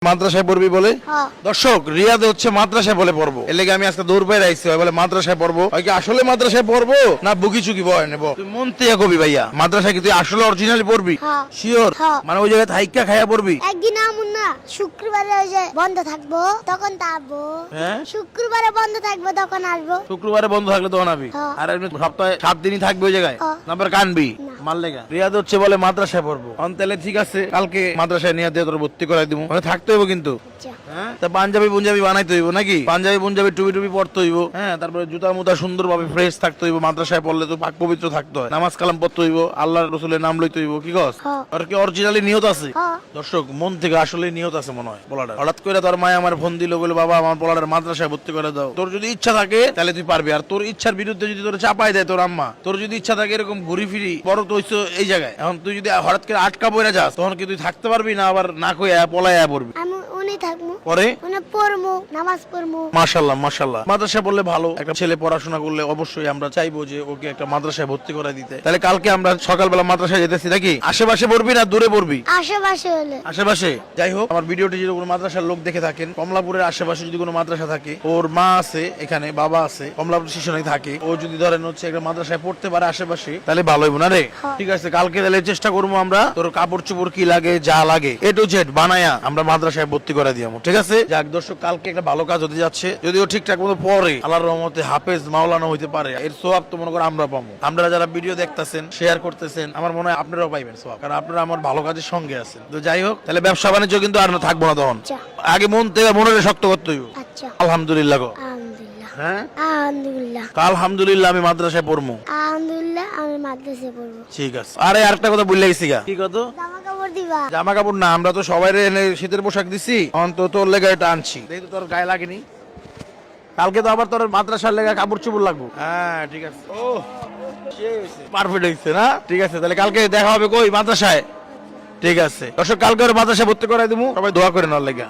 মাদ্রাসায় পড়বি বলে দর্শক রিয়াদে হচ্ছে মাদ্রাসায় বলে পড়বো এর লেগে আমি আজকে দৌড় পাই রাইছি বলে মাদ্রাসায় পড়বো হয় কি আসলে মাদ্রাসায় পড়বো না বুকি চুকি বয় নেবো তুই মন থেকে কবি ভাইয়া মাদ্রাসায় কি তুই আসলে অরিজিনালি পড়বি শিওর মানে ওই জায়গায় থাইকা খাইয়া পড়বি একদিন আমুন না শুক্রবারে ওই যে বন্ধ থাকবো তখন তা আসবো শুক্রবারে বন্ধ থাকবো তখন আসবো শুক্রবারে বন্ধ থাকলে তখন আবি আর এমনি সপ্তাহে 7 দিনই থাকবে ওই জায়গায় নাম্বার কানবি মারলেগা রিয়াদ হচ্ছে বলে মাদ্রাসায় পড়বো তাহলে ঠিক আছে কালকে মাদ্রাসায় নিয়ে দিয়ে তোর ভর্তি করাই দিব মানে থাকতে হইব কিন্তু তা পাঞ্জাবি পুঞ্জাবি বানাইতে হইব নাকি পাঞ্জাবি পুঞ্জাবি টুপি টুপি পড়তে হইব হ্যাঁ তারপরে জুতা মুতা সুন্দর ভাবে ফ্রেশ থাকতে হইব মাদ্রাসায় পড়লে তো পাক পবিত্র থাকতে হয় নামাজ কালাম পড়তে হইব আল্লাহর রাসূলের নাম লইতে হইব কি কস আর কি অরিজিনালি নিয়ত আছে দর্শক মন থেকে আসলে নিয়ত আছে মনে হয় বলাটা হঠাৎ করে তোর মা আমার ফোন দিল বলে বাবা আমার পোলাটার মাদ্রাসায় ভর্তি করে দাও তোর যদি ইচ্ছা থাকে তাহলে তুই পারবি আর তোর ইচ্ছার বিরুদ্ধে যদি তোর চাপাই দেয় তোর আম্মা তোর যদি ইচ্ছা থাকে এরকম ঘুরি ফিরি বড় তো হইছো এই জায়গায় এখন তুই যদি হঠাৎ করে আটকা পড়ে যাস তখন কি তুই থাকতে পারবি না আবার না কইয়া পলাইয়া পড়বি আমি উনি থাকবো পরে উনি পড়মু নামাজ পড়মু মাশাআল্লাহ মাশাআল্লাহ মাদ্রাসা বললে ভালো একটা ছেলে পড়াশোনা করলে অবশ্যই আমরা চাইবো যে ওকে একটা মাদ্রাসায় ভর্তি করে দিতে তাহলে কালকে আমরা সকালবেলা মাদ্রাসায় যেতেছি নাকি আশেপাশে পড়বি না দূরে পড়বি আশেপাশে হলে আশেপাশে যাই হোক আমার ভিডিওটি যদি কোনো মাদ্রাসার লোক দেখে থাকেন কমলাপুরের আশেপাশে যদি কোনো মাদ্রাসা থাকে ওর মা আছে এখানে বাবা আছে কমলাপুর স্টেশনে থাকে ও যদি ধরেন হচ্ছে একটা মাদ্রাসায় পড়তে পারে আশেপাশে তাহলে ভালো হইব না রে ঠিক আছে কালকে তাহলে চেষ্টা করবো আমরা তোর কাপড় চোপড় কি লাগে যা লাগে এ টু জেড বানায়া আমরা মাদ্রাসায় ভর্তি করে দিয়াম ঠিক আছে যাক দর্শক কালকে একটা ভালো কাজ হতে যাচ্ছে যদিও ঠিকঠাক মতো পরে আল্লাহর রহমতে হাফেজ মাওলানা হইতে পারে এর সোয়াব তো মনে করো আমরা পাবো আমরা যারা ভিডিও দেখতেছেন শেয়ার করতেছেন আমার মনে হয় আপনারাও পাইবেন সোয়াব কারণ আপনারা আমার ভালো কাজের সঙ্গে আছেন তো যাই হোক তাহলে ব্যবসা বাণিজ্য কিন্তু আর থাকবো না তখন আগে মন থেকে মনে শক্ত করতে হইব আলহামদুলিল্লাহ গো হ্যাঁ আলহামদুলিল্লাহ আলহামদুলিল্লাহ আমি মাদ্রাসায় পড়বো আলহামদুলিল্লাহ আমি মাদ্রাসায় পড়বো ঠিক আছে আরে আরেকটা কথা বললে গেছি গা কি কত জামা কাপড় দিবা জামা কাপড় না আমরা তো সবাই এনে শীতের পোশাক দিছি অন্তত তোর লেগে এটা আনছি দেখি তো তোর গায়ে লাগেনি কালকে তো আবার তোর মাদ্রাসার লেগে কাপড় চোপড় লাগবো হ্যাঁ ঠিক আছে ও পারফেক্ট হয়েছে না ঠিক আছে তাহলে কালকে দেখা হবে কই মাদ্রাসায় ঠিক আছে দর্শক কালকে ওর মাদ্রাসায় ভর্তি করাই দেবো সবাই দোয়া করে নেওয়ার লেগে